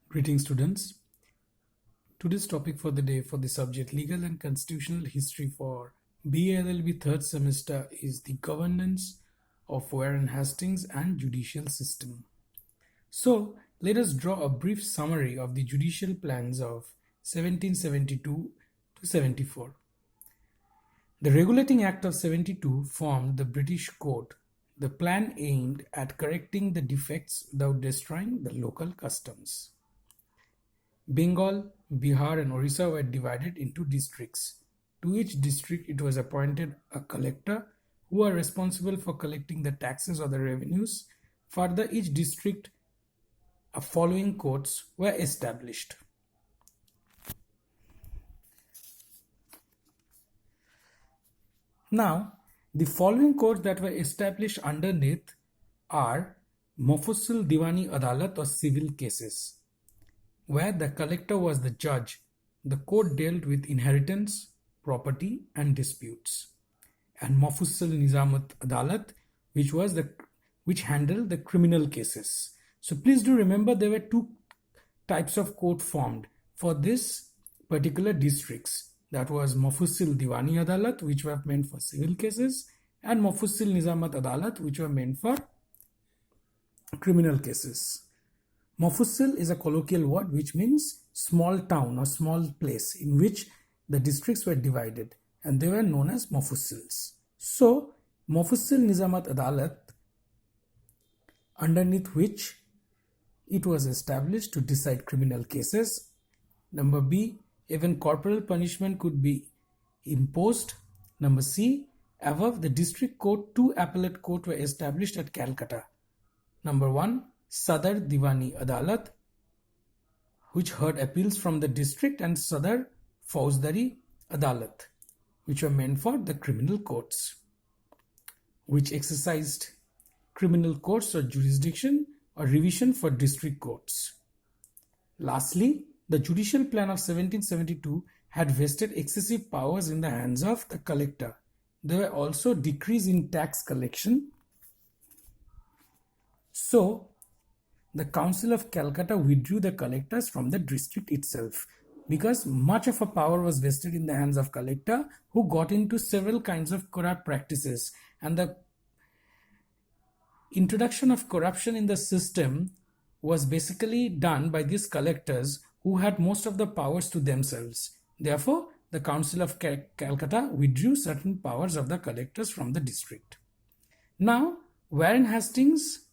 Greetings, students. Today's topic for the day for the subject Legal and Constitutional History for BA LLB third semester is the governance of Warren Hastings and judicial system. So, let us draw a brief summary of the judicial plans of 1772 to 74. The Regulating Act of 72 formed the British Code. The plan aimed at correcting the defects without destroying the local customs. Bengal, Bihar and Orissa were divided into districts. To each district it was appointed a collector who are responsible for collecting the taxes or the revenues. Further, each district following courts were established. Now, the following courts that were established underneath are Mofussil Diwani Adalat or civil cases, where the collector was the judge. The court dealt with inheritance, property and disputes. And Mofussil Nizamat Adalat, which handled the criminal cases. So please do remember there were two types of court formed for this particular districts. That was Mofussil Diwani Adalat, which were meant for civil cases, and Mofussil Nizamat Adalat, which were meant for criminal cases. Mofussil is a colloquial word which means small town or small place in which the districts were divided, and they were known as Mofussils. So, Mofussil Nizamat Adalat, underneath which it was established to decide criminal cases. Number B, even corporal punishment could be imposed. Number C, above the district court, two appellate courts were established at Calcutta. Number 1, Sadar Diwani Adalat, which heard appeals from the district, and Sadar Fauzdari Adalat, which were meant for the criminal courts, which exercised criminal courts or jurisdiction or revision for district courts. Lastly, the judicial plan of 1772 had vested excessive powers in the hands of the collector. There were also decrees in tax collection. So, the Council of Calcutta withdrew the collectors from the district itself because much of a power was vested in the hands of collector, who got into several kinds of corrupt practices, and the introduction of corruption in the system was basically done by these collectors who had most of the powers to themselves. Therefore, the Council of Calcutta withdrew certain powers of the collectors from the district. Now, Warren Hastings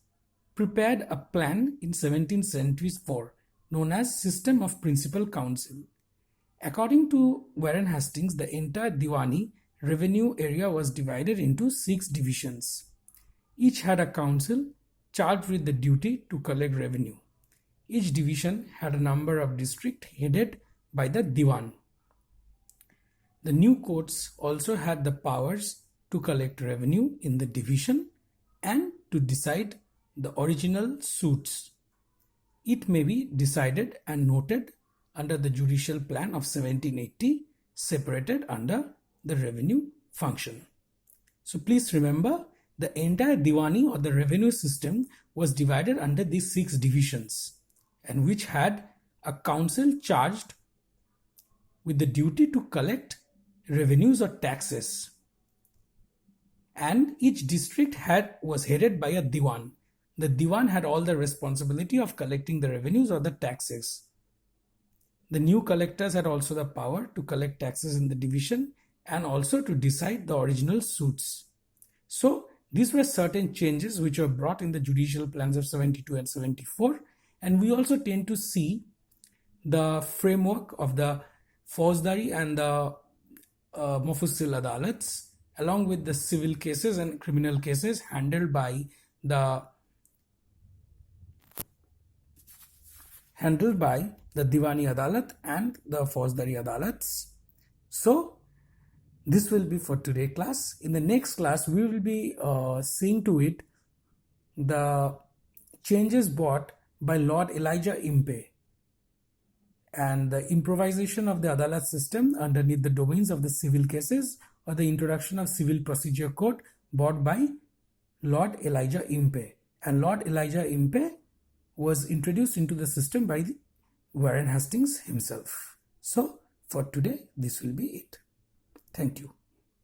prepared a plan in 1774 known as System of Principal Council. According to Warren Hastings, the entire Diwani revenue area was divided into 6 divisions. Each had a council charged with the duty to collect revenue. Each division had a number of districts headed by the Diwan. The new courts also had the powers to collect revenue in the division and to decide the original suits. It may be decided and noted under the judicial plan of 1780, separated under the revenue function. So please remember, the entire Diwani or the revenue system was divided under these 6 divisions, and which had a council charged with the duty to collect revenues or taxes. And each district was headed by a Diwan. The Diwan had all the responsibility of collecting the revenues or the taxes. The new collectors had also the power to collect taxes in the division and also to decide the original suits. So, these were certain changes which were brought in the judicial plans of 72 and 74, and we also tend to see the framework of the Fauzdari and the Mofussil Adalats, along with the civil cases and criminal cases handled by the Diwani Adalat and the Fauzdari Adalats. So, this will be for today class. In the next class, we will be seeing to it the changes brought by Lord Elijah Impey and the improvisation of the Adalat system underneath the domains of the civil cases, or the introduction of Civil Procedure Code brought by Lord Elijah Impey. And Lord Elijah Impey was introduced into the system by Warren Hastings himself. So for today, this will be it. Thank you.